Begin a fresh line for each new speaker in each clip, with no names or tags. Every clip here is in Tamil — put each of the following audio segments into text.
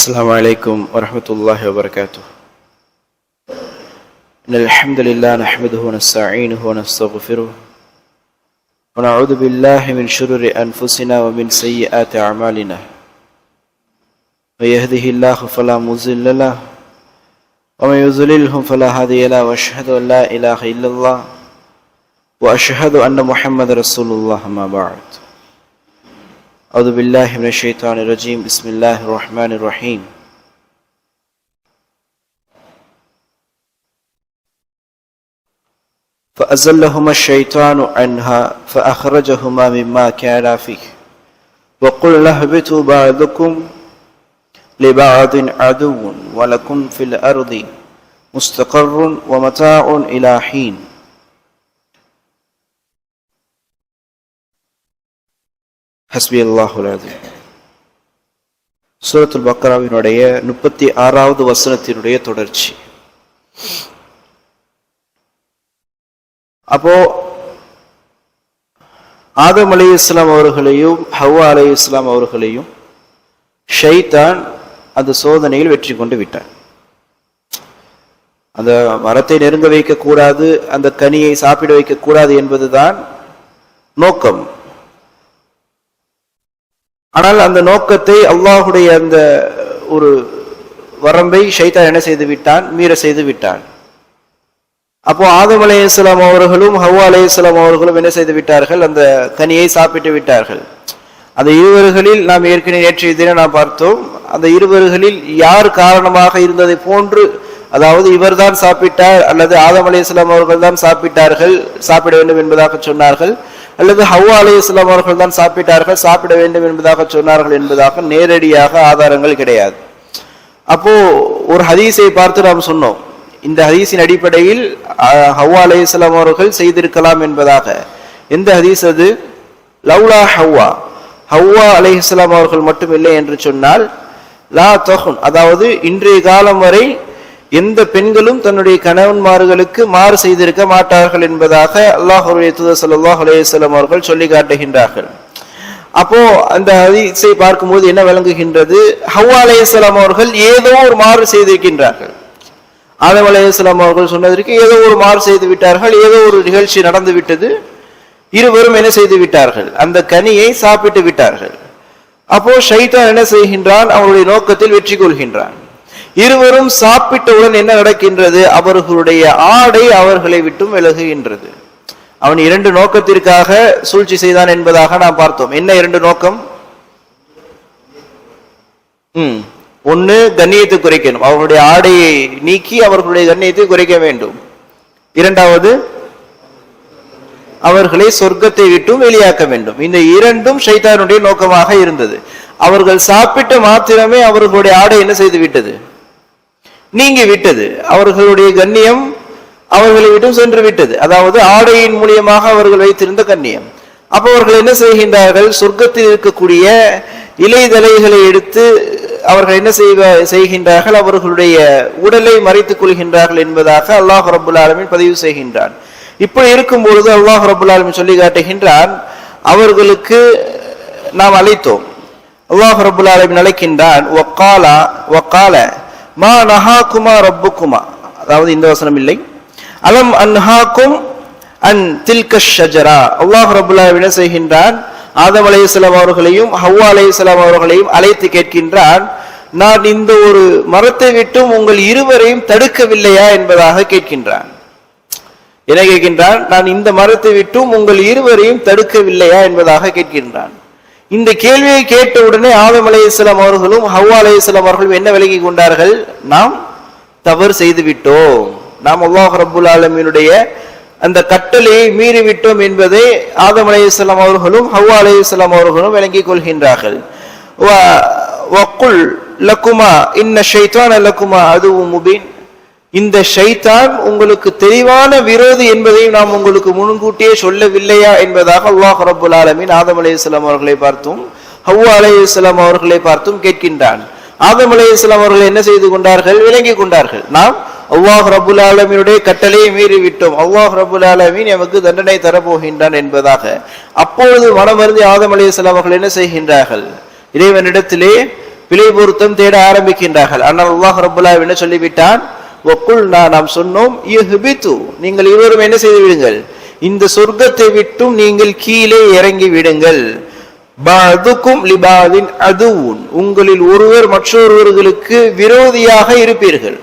السلام عليكم ورحمة الله وبركاته. إن الحمد لله نحمده ونستعينه ونستغفره ونعوذ بالله من شرور أنفسنا ومن سيئات أعمالنا. من يهده الله فلا مضل له ومن يضلله فلا هادي له وأشهد أن لا إله إلا الله وأشهد أن محمد رسول الله. ما بعد. أعوذ بالله من الشيطان الرجيم. بسم الله الرحمن الرحيم. فأزلهما الشيطان عنها فأخرجهما مما كانا فيه وقلنا اهبطوا بعضكم لبعض عدو ولكم في الأرض مستقر ومتاع إلى حين. ஹஸ்பி அல்லாஹுல் அஸீம். சூரத்துல் பக்ராவினுடைய 36வது வசனத்தினுடைய தொடர்ச்சி. அப்போ ஆதம் அலைஹிஸ்ஸலாம் அவர்களையும் ஹவ்வா அலைஹிஸ்ஸலாம் அவர்களையும் ஷைத்தான் அந்த சோதனையில் வெற்றி கொண்டு விட்டான். அந்த மரத்தை நெருங்க வைக்க கூடாது, அந்த கனியை சாப்பிட வைக்க கூடாது என்பதுதான் நோக்கம். ஆனால் அந்த நோக்கத்தை அல்லாஹுடைய அந்த ஒரு வரம்பை ஷைத்தான் என்ன செய்து விட்டான், மீற செய்து விட்டான். அப்போ ஆதம் அலைஹிஸ்ஸலாம் அவர்களும் ஹவ்வா அலைஹிஸ்ஸலாம் அவர்களும் என்ன செய்து விட்டார்கள், அந்த கனியை சாப்பிட்டு விட்டார்கள். அந்த இருவர்களில் நாம் ஏற்கனவே நேற்றைய தினம் நாம் பார்த்தோம், அந்த இருவர்களில் யார் காரணமாக இருந்ததை போன்று, அதாவது இவர்தான் சாப்பிட்டார் அல்லது ஆதம் அலைஹிஸ்ஸலாம் அவர்கள் தான் சாப்பிட்டார்கள், சாப்பிட வேண்டும் என்பதாக சொன்னார்கள், அல்லது ஹவ்வா அலைஹிஸ்ஸலாம் அவர்கள் தான் சாப்பிட்டார்கள், சாப்பிட வேண்டும் என்பதாக சொன்னார்கள் என்பதாக நேரடியாக ஆதாரங்கள் கிடையாது. அப்போ ஒரு ஹதீஸை பார்த்து நாம் சொன்னோம், இந்த ஹதீஸின் அடிப்படையில் ஹவ்வா அலைஹிஸ்ஸலாம் அவர்கள் செய்திருக்கலாம் என்பதாக. எந்த ஹதீஸ் அது? லவ்லா ஹவ்வா அலைஹிஸ்ஸலாம் அவர்கள் மட்டும் இல்லை என்று சொன்னால் லா தஹுன், அதாவது இன்றைய காலம் வரை எந்த பெண்களும் தன்னுடைய கணவன்மார்களுக்கு மாறு செய்திருக்க மாட்டார்கள் என்பதாக அல்லாஹ்வுடைய தூதர் ஸல்லல்லாஹு அலைஹி வஸல்லம் அவர்கள் சொல்லி காட்டுகின்றார்கள். அப்போ அந்த ஹதீஸை பார்க்கும்போது என்ன விளங்குகின்றது, ஹவ்வா அலைஹிஸ்ஸலாம் அவர்கள் ஏதோ ஒரு மாறு செய்திருக்கின்றார்கள். ஆதம் அலைஹிஸ்ஸலாம் அவர்கள் சொன்னதற்கு ஏதோ ஒரு மாறு செய்து விட்டார்கள், ஏதோ ஒரு நிகழ்ச்சி நடந்து விட்டது, இருவரும் என்ன செய்து விட்டார்கள், அந்த கனியை சாப்பிட்டு விட்டார்கள். அப்போ ஷைத்தான் என்ன செய்கின்றான், அவருடைய நோக்கத்தில் வெற்றி கொள்கின்றான். இருவரும் சாப்பிட்டவுடன் என்ன நடக்கின்றது, அவர்களுடைய ஆடை அவர்களை விட்டும் விலகுகின்றது. அவன் இரண்டு நோக்கத்திற்காக சூழ்ச்சி செய்தான் என்பதாக நாம் பார்த்தோம். என்ன இரண்டு நோக்கம்? ஒன்னு, கண்ணியத்தை குறைக்கணும், அவர்களுடைய ஆடையை நீக்கி அவர்களுடைய கண்ணியத்தை குறைக்க வேண்டும். இரண்டாவது, அவர்களை சொர்க்கத்தை விட்டும் வெளியாக்க வேண்டும். இந்த இரண்டும் ஷைத்தானுடைய நோக்கமாக இருந்தது. அவர்கள் சாப்பிட்ட மாத்திரமே அவர்களுடைய ஆடை என்ன செய்து விட்டது, நீங்கி விட்டது. அவர்களுடைய கண்ணியம் அவர்களை விட்டும் சென்று விட்டது, அதாவது ஆடையின் மூலியமாக அவர்கள் வைத்திருந்த கண்ணியம். அப்போ அவர்கள் என்ன செய்கின்றார்கள், சொர்க்கத்தில் இருக்கக்கூடிய இலைதலைகளை எடுத்து அவர்கள் என்ன செய்கின்றார்கள், அவர்களுடைய உடலை மறைத்துக் கொள்கின்றார்கள் என்பதாக அல்லாஹ் ரப்புல் ஆலமீன் பதிவு செய்கின்றான். இப்படி இருக்கும் பொழுது அல்லாஹ் ரப்புல் ஆலமீன் சொல்லி காட்டுகின்றான், அவர்களுக்கு நாம் அழைத்தோம். அல்லாஹ் ரப்புல் ஆலமீன் அழைக்கின்றான், வக்கால மா நஹாகுமா ரப்புகுமா, அதாவது இந்த வசனம் இல்லை, அலம் அன்ஹாக்கும் அன் தில்க ஷஜரா. அல்லாஹ் ரப்புல் ஆலமீன் என்ன செய்கின்றான், ஆதம் அலைஹிஸ்ஸலாம் அவர்களையும் ஹவ்வா அலைஹிஸ்ஸலாம் அவர்களையும் அழைத்து கேட்கின்றான், நான் இந்த ஒரு மரத்தை விட்டும் உங்கள் இருவரையும் தடுக்கவில்லையா என்பதாக கேட்கின்றான். என்ன கேட்கின்றான், நான் இந்த மரத்தை விட்டும் உங்கள் இருவரையும் தடுக்கவில்லையா என்பதாக கேட்கின்றான். இந்த கேள்வியை கேட்ட உடனே ஆதம் அலைஹிஸ்ஸலாம் அவர்களும் ஹவ்வா அலைஹிஸ்ஸலாம் அவர்களும் என்ன விலகி கொண்டார்கள், நாம் தவறு செய்து விட்டோம், நாம் அல்லாஹ் ரப்புல் ஆலமீனுடைய அந்த கட்டளையை மீறிவிட்டோம் என்பதை ஆதம் அலைஹிஸ்ஸலாம் அவர்களும் ஹவ்வா அலைஹிஸ்ஸலாம் அவர்களும் விளங்கிக் கொள்கின்றார்கள். வக்குல் லக்குமா இன்ன ஷைத்தான லக்குமா அதுவும் முபீன், இந்த ஷைத்தான் உங்களுக்கு தெளிவான விரோதி என்பதையும் நாம் உங்களுக்கு முன்கூட்டியே சொல்லவில்லையா என்பதாக அல்லாஹ் ரப்புல் ஆலமீன் ஆதம் அலைஹிஸ்ஸலாம் அவர்களை பார்த்தும் ஹவ்வா அலைஹிஸ்ஸலாம் அவர்களை பார்த்தும் கேட்கின்றான். ஆதம் அலைஹிஸ்ஸலாம் அவர்கள் என்ன செய்து கொண்டார்கள், விளங்கி கொண்டார்கள், நாம் அல்லாஹ் ரப்புல் ஆலமீனுடைய கட்டளையை மீறிவிட்டோம், அல்லாஹ் ரப்புல் ஆலமீன் எமக்கு தண்டனை தரப்போகின்றான் என்பதாக. அப்பொழுது மனமருந்தி ஆதம் அலைஹிஸ்ஸலாம் அவர்கள் என்ன செய்கின்றார்கள், இறைவனிடத்திலே பிழை பொருத்தம் தேட ஆரம்பிக்கின்றார்கள். ஆனால் அல்லாஹ் ரப்பல் ஆலமீன் என்ன சொல்லிவிட்டான், வக்குல்னா நாம் சொன்னோம், இஹ்பிது நீங்கள் இருவரும் என்ன செய்து விடுங்கள், இந்த சொர்க்கத்தை விட்டும் நீங்கள் கீழே இறங்கி விடுங்கள். பஅதுக்கும் லிபாதின் அதுவுன் உங்களில் ஒருவர் மற்றொருவர்களுக்கு விரோதியாக இருப்பீர்கள்.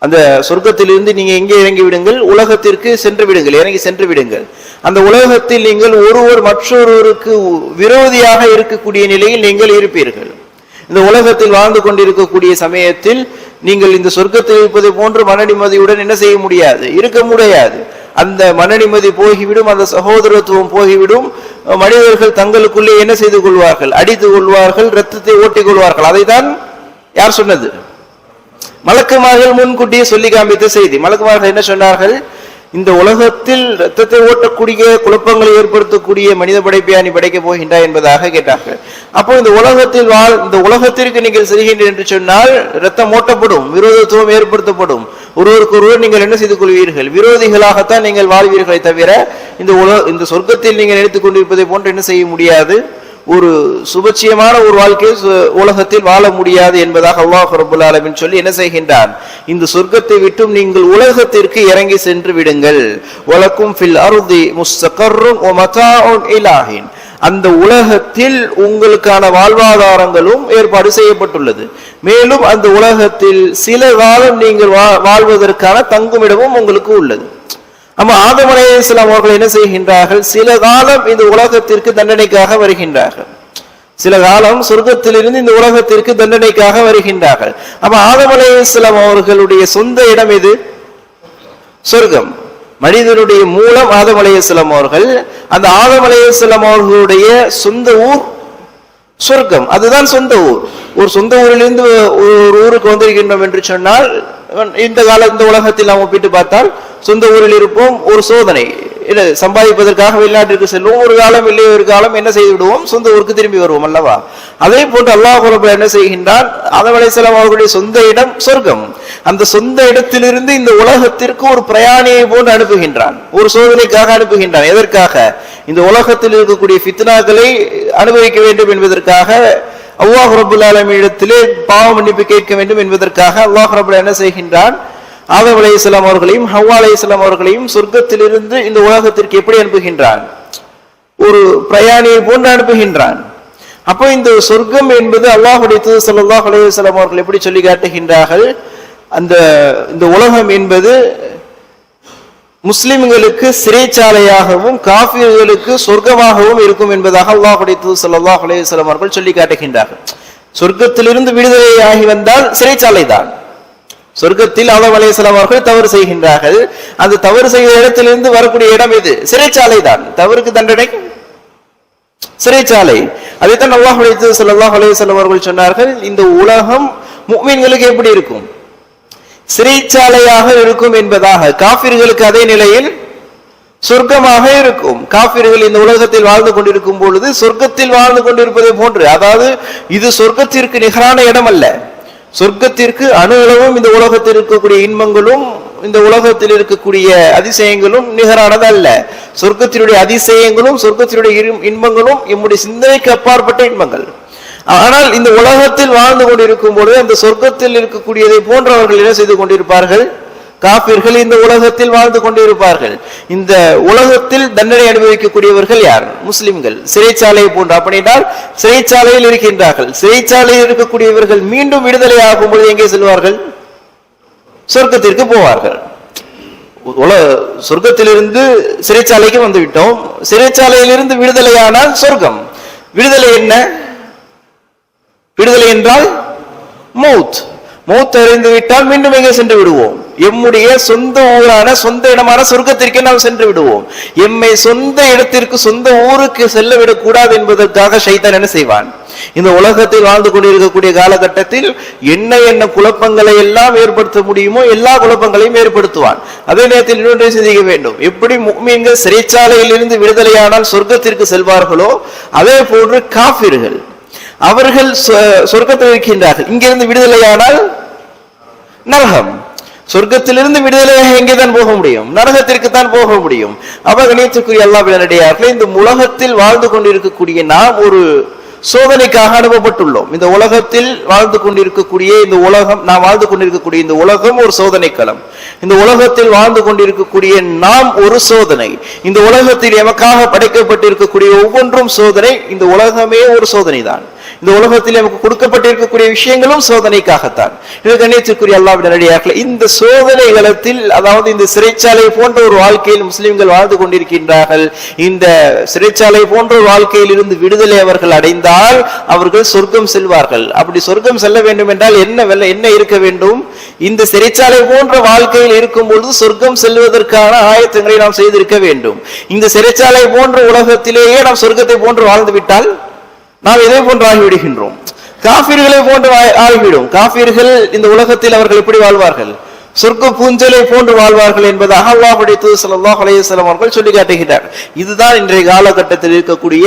அந்த சொர்க்கத்திலிருந்து நீங்க எங்கே இறங்கி விடுங்கள், உலகத்திற்கு சென்று விடுங்கள், இறங்கி சென்று விடுங்கள். அந்த உலகத்தில் நீங்கள் ஒருவர் மற்றொருவருக்கு விரோதியாக இருக்கக்கூடிய நிலையில் நீங்கள் இருப்பீர்கள். இந்த உலகத்தில் வாழ்ந்து கொண்டிருக்கக்கூடிய சமயத்தில் நீங்கள் இந்த சொர்க்கத்தில் இருப்பதை போன்று மன நிம்மதியுடன் என்ன செய்ய முடியாது, இருக்க முடியாது. அந்த மன நிம்மதி போகிவிடும், அந்த சகோதரத்துவம் போகிவிடும். மனிதர்கள் தங்களுக்குள்ளே என்ன செய்து கொள்வார்கள், அடித்து கொள்வார்கள், ரத்தத்தை ஓட்டிக் கொள்வார்கள். அதைத்தான் யார் சொன்னது? மலக்குமார்கள் முன்கூட்டியே சொல்லி காமித்த செய்தி. மலக்குமார்கள் என்ன சொன்னார்கள், இந்த உலகத்தில் ரத்தத்தை ஓட்டக்கூடிய குழப்பங்களை ஏற்படுத்தக்கூடிய மனித படைப்பை நீ படைக்க போகின்றாய் என்பதாக கேட்டார்கள். அப்போ இந்த உலகத்திற்கு நீங்கள் செல்கின்றீர்கள் என்று சொன்னால் ரத்தம் ஓட்டப்படும், விரோதத்துவம் ஏற்படுத்தப்படும், ஒருவருக்கு ஒருவர் நீங்கள் என்ன செய்து கொள்வீர்கள், விரோதிகளாகத்தான் நீங்கள் வாழ்வீர்களை தவிர இந்த சொர்க்கத்தில் நீங்கள் நினைத்துக் கொண்டிருப்பதை போன்று என்ன செய்ய முடியாது, ஒரு சுபட்சியமான ஒரு வாழ்க்கை உலகத்தில் வாழ முடியாது என்பதாக அல்லாஹ் ரப்பல் ஆலமீன் சொல்லி என்ன செய்கின்றான், இந்த சொர்க்கத்தை விட்டும் நீங்கள் உலகத்திற்கு இறங்கி சென்று விடுங்கள். வலக்கும் ஃபில் அர்தி முஸ்தகர்ரும் வ மதாஉன் இலாஹின் அந்த உலகத்தில் உங்களுக்கான வாழ்வாதாரங்களும் ஏற்பாடு செய்யப்பட்டுள்ளது. மேலும் அந்த உலகத்தில் சில காலம் நீங்கள் வாழ்வதற்கான தங்குமிடமும் உங்களுக்கு உள்ளது. நம்ம ஆதம் அலைஹிஸ்ஸலாம் அவர்கள் என்ன செய்கின்றார்கள், சில காலம் இந்த உலகத்திற்கு தண்டனைக்காக வருகின்றார்கள். சில காலம் சொர்க்கத்திலிருந்து இந்த உலகத்திற்கு தண்டனைக்காக வருகின்றார்கள். அப்ப ஆதம் அலைஹிஸ்ஸலாம் அவர்களுடைய சொந்த இடம் எது? சொர்க்கம். மனிதனுடைய மூலம் ஆதம் அலைஹிஸ்ஸலாம் அவர்கள். அந்த ஆதம் அலைஹிஸ்ஸலாம் அவர்களுடைய சொந்த ஊர் சொர்க்கம். அதுதான் சொந்த ஊர். ஒரு சொந்த ஊரிலிருந்து ஒரு ஊருக்கு வந்திருக்கின்றோம் என்று சொன்னால், இந்த உலகத்தில் நாம் ஒப்பிட்டு பார்த்தால் சொந்த ஊரில் இருப்போம், ஒரு சோதனை சம்பாதிப்பதற்காக வெளிநாட்டிற்கு செல்வோம், ஒரு காலம் இல்லை ஒரு காலம் என்ன செய்து விடுவோம், சொந்த ஊருக்கு திரும்பி வருவோம் அல்லவா. அதே போன்று அல்லாஹ் ரப்பல் என்ன செய்கின்றான், ஆதம் அலைஹிஸ்ஸலாம் அவர்களுடைய சொந்த இடம் சொர்க்கம். அந்த சொந்த இடத்திலிருந்து இந்த உலகத்திற்கு ஒரு பிரயாணியை போன்று அனுப்புகின்றான், ஒரு சோதனைக்காக அனுப்புகின்றான். எதற்காக? இந்த உலகத்தில் இருக்கக்கூடிய ஃபித்னாக்களை அனுபவிக்க வேண்டும் என்பதற்காக, அல்லாஹ் ரப்பல் ஆலமீன் இடத்திலே பாவ மன்னிப்பு கேட்க வேண்டும் என்பதற்காக அல்லாஹ் ரப்பல் என்ன செய்கின்றான், ஆதம் அலைஹிஸ்ஸலாம் அவர்களையும் ஹவ்வா அலைஹிஸ்ஸலாம் அவர்களையும் சொர்க்கத்திலிருந்து இந்த உலகத்திற்கு எப்படி அனுப்புகின்றான், ஒரு பிரயாணியை போன்று அனுப்புகின்றான். அப்போ இந்த சொர்க்கம் என்பது அல்லாஹ்வுடைய தூதர் ஸல்லல்லாஹு அலைஹி வஸல்லம் அவர்கள் எப்படி சொல்லி காட்டுகின்றார்கள், இந்த உலகம் என்பது முஸ்லிம்களுக்கு சிறைச்சாலையாகவும் காஃபிர்களுக்கு சொர்க்கமாகவும் இருக்கும் என்பதாக அல்லாஹ்வுடைய தூதர் ஸல்லல்லாஹு அலைஹி வஸல்லம் அவர்கள் சொல்லி காட்டுகின்றார்கள். சொர்க்கத்திலிருந்து விடுதலையாகி வந்தால் சிறைச்சாலை தான். சொர்க்கத்தில் ஆதம் அலைஹிஸ்ஸலாம் அவர்கள் தவறு செய்கின்றார்கள். அந்த தவறு செய்த இடத்திலிருந்து வரக்கூடிய இடம் எது? சிறைச்சாலை தான். தவறுக்கு தண்டனை சிறைச்சாலை. அதைத்தான் அல்லாஹ்வுடைய தூதர் ஸல்லல்லாஹு அலைஹி வஸல்லம் அவர்கள் சொன்னார்கள், இந்த உலகம் முஃமின்களுக்கு எப்படி இருக்கும், சிறைச்சாலையாக இருக்கும் என்பதாக. காஃபிர்களுக்கு அதே நிலையில் சொர்க்கமாக இருக்கும். காஃபிர்கள் இந்த உலகத்தில் வாழ்ந்து கொண்டிருக்கும் பொழுது சொர்க்கத்தில் வாழ்ந்து கொண்டிருப்பதை போன்று, அதாவது இது சொர்க்கத்திற்கு நிகரான இடம் அல்ல. சொர்க்கத்திற்கு அணு அளவும் இந்த உலகத்தில் இருக்கக்கூடிய இன்பங்களும் இந்த உலகத்தில் இருக்கக்கூடிய அதிசயங்களும் நிகரானது அல்ல. சொர்க்கத்தினுடைய அதிசயங்களும் சொர்க்கத்தினுடைய இன்பங்களும் நம்முடைய சிந்தனைக்கு அப்பாற்பட்ட இன்பங்கள். ஆனால் இந்த உலகத்தில் வாழ்ந்து கொண்டிருக்கும் பொழுது அந்த சொர்க்கத்தில் இருக்கக்கூடியதை போன்று அவர்கள் என்ன செய்து கொண்டிருப்பார்கள், காபிர்கள் இந்த உலகத்தில் வாழ்ந்து கொண்டிருப்பார்கள். இந்த உலகத்தில் தண்டனை அனுபவிக்கக்கூடியவர்கள் யார்? முஸ்லிம்கள். சிறைச்சாலையை போன்று. அப்படின்றால் சிறைச்சாலையில் இருக்கின்றார்கள். சிறைச்சாலையில் இருக்கக்கூடியவர்கள் மீண்டும் விடுதலை ஆகும் பொழுது எங்கே செல்வார்கள்? சொர்க்கத்திற்கு போவார்கள். சொர்க்கத்திலிருந்து சிறைச்சாலைக்கு வந்துவிட்டோம். சிறைச்சாலையிலிருந்து விடுதலையானால் சொர்க்கம். விடுதலை என்ன? விடுதலை என்றால் மௌத். மௌத் அறிந்து விட்டால் மீண்டும் எங்கே சென்று விடுவோம்? எம்முடைய சொந்த ஊரான சொந்த இடமான சொர்க்கத்திற்கே நாம் சென்று விடுவோம். எம்மை சொந்த இடத்திற்கு சொந்த ஊருக்கு செல்ல விடக்கூடாது என்பதற்காக ஷைத்தான் என்ன செய்வான், இந்த உலகத்தில் வாழ்ந்து கொண்டிருக்கக்கூடிய காலகட்டத்தில் என்ன குழப்பங்களை எல்லாம் ஏற்படுத்த முடியுமோ எல்லா குழப்பங்களையும் ஏற்படுத்துவான். அதே நேரத்தில் இன்னொன்றை சிந்திக்க வேண்டும், எப்படி முஃமின்கள் சிறைச்சாலையில் இருந்து விடுதலையானால் சொர்க்கத்திற்கு செல்வார்களோ அதே போன்று காஃபிர்கள் அவர்கள் சொர்க்கத்தில் இருக்கின்றார்கள். இங்கிருந்து விடுதலையானால் நரகம். சொர்க்கத்திலிருந்து விடுதலையாக எங்கேதான் போக முடியும்? நரகத்திற்கு தான் போக முடியும். கணியத்துக்குரிய அல்லாஹ் நல்லடியார்களே, இந்த உலகத்தில் வாழ்ந்து கொண்டிருக்கக்கூடிய நாம் ஒரு சோதனைக்காக அனுப்பப்பட்டுள்ளோம். இந்த உலகத்தில் வாழ்ந்து கொண்டிருக்கக்கூடிய இந்த உலகம், நாம் வாழ்ந்து கொண்டிருக்கக்கூடிய இந்த உலகம் ஒரு சோதனை களம். இந்த உலகத்தில் வாழ்ந்து கொண்டிருக்கக்கூடிய நாம் ஒரு சோதனை. இந்த உலகத்தில் எமக்காக படைக்கப்பட்டிருக்கக்கூடிய ஒவ்வொன்றும் சோதனை. இந்த உலகமே ஒரு சோதனை தான். இந்த உலகத்தில் நமக்கு கொடுக்கப்பட்டிருக்கக்கூடிய விஷயங்களும் சோதனைக்காகத்தான். கண்ணியத்திற்குரிய அல்லாஹ்வின் நல்லடியார்களே, இந்த சோதனை களத்தில், அதாவது இந்த சிறைச்சாலை போன்ற ஒரு வாழ்க்கையில் முஸ்லிம்கள் வாழ்ந்து கொண்டிருக்கின்றார்கள். இந்த சிறைச்சாலை போன்ற ஒரு வாழ்க்கையில் இருந்து விடுதலை அவர்கள் அடைந்தால் அவர்கள் சொர்க்கம் செல்வார்கள். அப்படி சொர்க்கம் செல்ல வேண்டும் என்றால் என்ன இருக்க வேண்டும்? இந்த சிறைச்சாலை போன்ற வாழ்க்கையில் இருக்கும் பொழுது சொர்க்கம் செல்வதற்கான ஆயத்தங்களை நாம் செய்திருக்க வேண்டும். இந்த சிறைச்சாலை போன்ற உலகத்திலேயே நாம் சொர்க்கத்தை போன்று வாழ்ந்து விட்டால் நாம் எதை போன்று ஆகிவிடுகின்றோம்? காஃபிர்களை போன்று ஆகிவிடும். காஃபிர்கள் இந்த உலகத்தில் அவர்கள் எப்படி வாழ்வார்கள்? சொர்க்க பூஞ்சலை போன்று வாழ்வார்கள் என்பதாக அல்லாஹ்வுடைய தூதர் ஸல்லல்லாஹு அலைஹி வஸல்லம் அவர்கள் சொல்லி காட்டுகிறார். இதுதான் இன்றைய காலகட்டத்தில் இருக்கக்கூடிய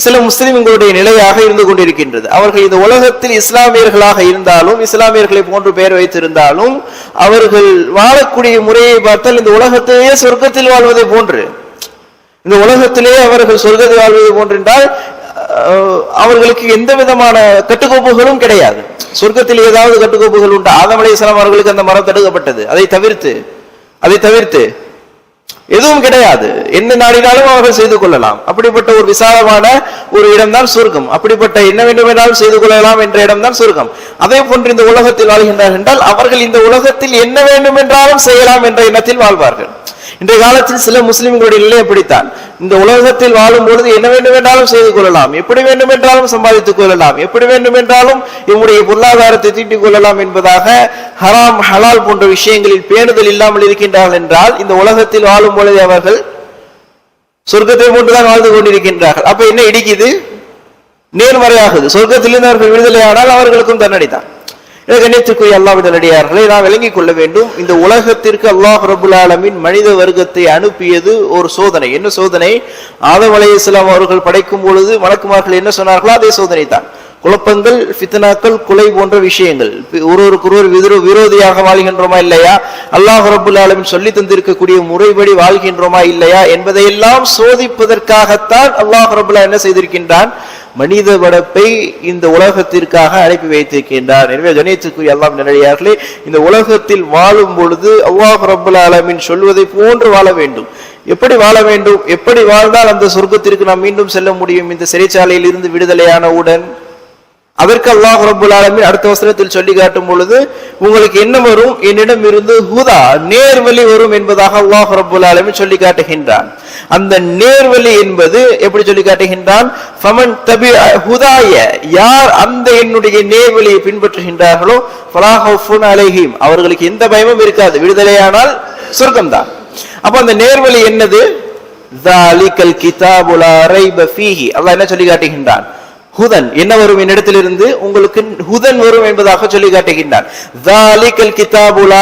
சில முஸ்லிம்களுடைய நிலையாக இருந்து கொண்டிருக்கின்றது. அவர்கள் இந்த உலகத்தில் இஸ்லாமியர்களாக இருந்தாலும், இஸ்லாமியர்களை போன்று பெயர் வைத்திருந்தாலும், அவர்கள் வாழக்கூடிய முறையை பார்த்தால் இந்த உலகத்திலேயே சொர்க்கத்தில் வாழ்வதை போன்று, இந்த உலகத்திலேயே அவர்கள் சொர்க்கத்தில் வாழ்வதை போன்று என்றால் அவர்களுக்கு எந்த விதமான கட்டுக்கோப்புகளும் கிடையாது. சொர்க்கத்தில் ஏதாவது கட்டுக்கோப்புகள் உண்டு? ஆதம் அலைஹிஸ்ஸலாம் அவர்களுக்கு அந்த மரம் தடுக்கப்பட்டது. அதை தவிர்த்து எதுவும் கிடையாது. என்ன நாடினாலும் அவர்கள் செய்து கொள்ளலாம். அப்படிப்பட்ட ஒரு விசாலமான ஒரு இடம்தான் சொர்க்கம். அப்படிப்பட்ட என்ன வேண்டும் என்றாலும் செய்து கொள்ளலாம் என்ற இடம்தான் சொர்க்கம். அதே போன்று இந்த உலகத்தில் வாழ்கின்றார்கள் என்றால் அவர்கள் இந்த உலகத்தில் என்ன வேண்டும் என்றாலும் செய்யலாம் என்ற எண்ணத்தில் வாழ்வார்கள். இன்றைய காலத்தில் சில முஸ்லிம்களுடைய நிலை எப்படித்தான், இந்த உலகத்தில் வாழும் பொழுது என்ன வேண்டும் என்றாலும் செய்து கொள்ளலாம், எப்படி வேண்டும் என்றாலும் சம்பாதித்துக் கொள்ளலாம், எப்படி வேண்டும் என்றாலும் நம்முடைய பொருளாதாரத்தை தீட்டிக் கொள்ளலாம் என்பதாக ஹராம் ஹலால் போன்ற விஷயங்களில் பேணுதல் இல்லாமல் இருக்கின்றார்கள் என்றால் இந்த உலகத்தில் வாழும் பொழுது அவர்கள் சொர்க்கத்தை போன்றுதான் வாழ்ந்து கொண்டிருக்கின்றார்கள். அப்ப என்ன இடிக்குது? நேர்மறையாகுது. சொர்க்கத்திலிருந்து அவர்கள் விடுதலையானால் அவர்களுக்கும் தண்டனை தான். கண்ணியத்திற்குரிய அல்லாஹ்வின் நல்லடியார்களை நாம் விளங்கிக் கொள்ள வேண்டும். இந்த உலகத்திற்கு அல்லாஹ் ரப்புல் ஆலமீன் மனித வர்க்கத்தை அனுப்பியது ஒரு சோதனை. என்ன சோதனை? ஆதம் அலைஹிஸ்ஸலாம் அவர்கள் படைக்கும் பொழுது மலக்குமார்கள் என்ன சொன்னார்களோ அதே சோதனை தான். குழப்பங்கள், ஃபித்னாக்கள், கொலை போன்ற விஷயங்கள். ஒருவருக்கொருவர் விரோதியாக வாழ்கின்றோமா இல்லையா, அல்லாஹ் ரப்புல் ஆலமீன் சொல்லி தந்திருக்கக்கூடிய முறைப்படி வாழ்கின்றோமா இல்லையா என்பதையெல்லாம் சோதிப்பதற்காகத்தான் அல்லாஹ் ரப்புல் ஆலமீன் என்ன செய்திருக்கின்றான்? மனித படைப்பை இந்த உலகத்திற்காக அனுப்பி வைத்திருக்கின்றார். எனவே கண்ணியத்திற்குரிய அல்லாஹ்வின் நல்லடியார்களே, இந்த உலகத்தில் வாழும் பொழுது அல்லாஹ் ரப்புல் ஆலமீன் சொல்வதை போன்று வாழ வேண்டும். எப்படி வாழ வேண்டும்? எப்படி வாழ்ந்தால் அந்த சொர்க்கத்திற்கு நாம் மீண்டும் செல்ல முடியும் இந்த சிறைச்சாலையில் இருந்து விடுதலையானவுடன்? அதற்கு அல்லாஹ் ரப்புல் ஆலமீன் அடுத்த வசனத்தில் சொல்லி காட்டும் பொழுது, உங்களுக்கு என்ன வரும்? என்னிடம் இருந்து ஹுதா, நேர்வழி வரும் என்பதாக அல்லாஹ் ரப்புல் ஆலமீன் சொல்லி காட்டுகின்றான். அந்த நேர்வழி என்பது எப்படி சொல்லி காட்டுகின்றான்? ஃபமன் தபிஅ ஹுதாய, யார் அந்த என்னுடைய நேர்வழியை பின்பற்றுகின்றார்களோ ஃபலா ஹவுஃபுன் அலைஹிம், அவர்களுக்கு எந்த பயமும் இருக்காது. விடுதலையானால் சொர்க்கம்தான். அப்ப அந்த நேர்வழி என்னது? ஸாலிகல் கிதாபு லா ரைப ஃபீஹி, அல்லாஹ் என்ன சொல்லி காட்டுகின்றான்? ஹுதன், என்ன வரும் என்னிடத்திலிருந்து? உங்களுக்கு ஹுதன் வரும் என்பதாக சொல்லி காட்டுகின்றான். ஸாலிகல் கிதாபு லா